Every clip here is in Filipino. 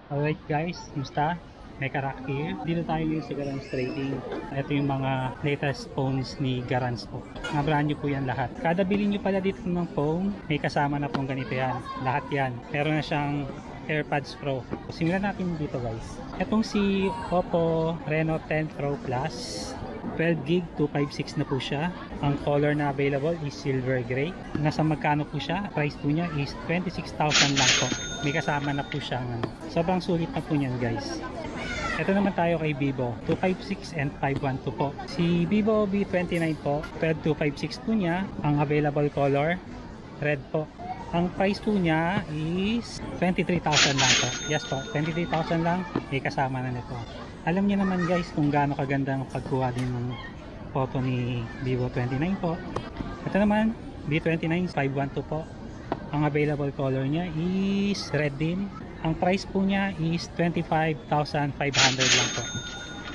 Alright guys, musta? May Karak here. Dito tayo ngayon sa Garance Trading. Ito yung mga latest phones ni Garance po. Mga brand new po yan lahat. Kada bilhin nyo pala dito ng phone, may kasama na pong ganito yan. Lahat yan. Meron na siyang AirPods Pro. Simulan natin dito guys. Itong si Oppo Reno 10 Pro Plus. 12GB 256 na po siya. Ang color na available is silver gray. Nasa magkano po siya? Price po niya is 26,000 lang po. May kasama na po siyang sobrang sulit na po niyan guys. Ito naman tayo kay Vivo 256 and 512 po. Si Vivo V29 po 12256 po niya. Ang available color red po. Ang price po niya is 23,000 lang po. Yes po, 23,000 lang. May kasama na nito. Alam niyo naman guys kung gaano kaganda ang pagkuha din ng photo ni Vivo 29 po. Ito naman V29 512 po. Ang available color niya is red din. Ang price po niya is 25,500 lang po.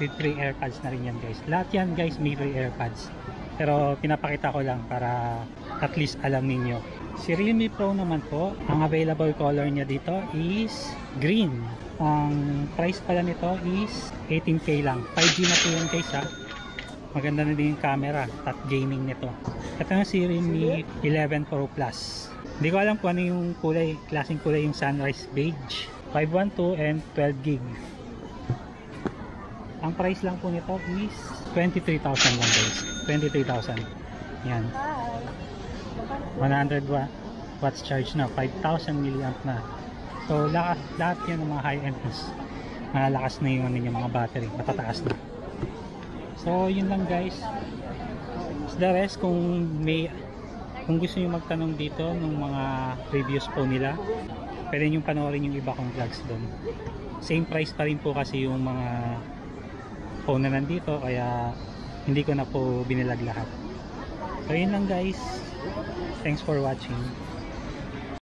With free AirPods na rin yan guys. Lahat yan guys may free AirPods. Pero pinapakita ko lang para at least alam ninyo. Si Realme Pro naman po, ang available color niya dito is green. Ang price pala nito is 18K lang. 5G na po yan guys ha. Maganda na din yung camera at gaming nito. Ito na si Realme 11 Pro Plus. Hindi ko alam kung ano yung kulay, klaseng kulay yung sunrise beige. 512 and 12GB. Ang price lang po nito is 23,000 lang guys. 23,000. Yan. 100 watts charge na. 5,000 milliamp na. So lahat yan ng mga high-end malakas na yung mga battery. Matataas na. So yun lang guys. The rest kung gusto niyo magtanong dito ng mga reviews po nila, pwede niyo panoorin yung iba kong vlogs doon. Same price pa rin po kasi yung mga phone na nandito, kaya hindi ko na po binilag lahat. So yun lang guys. Thanks for watching.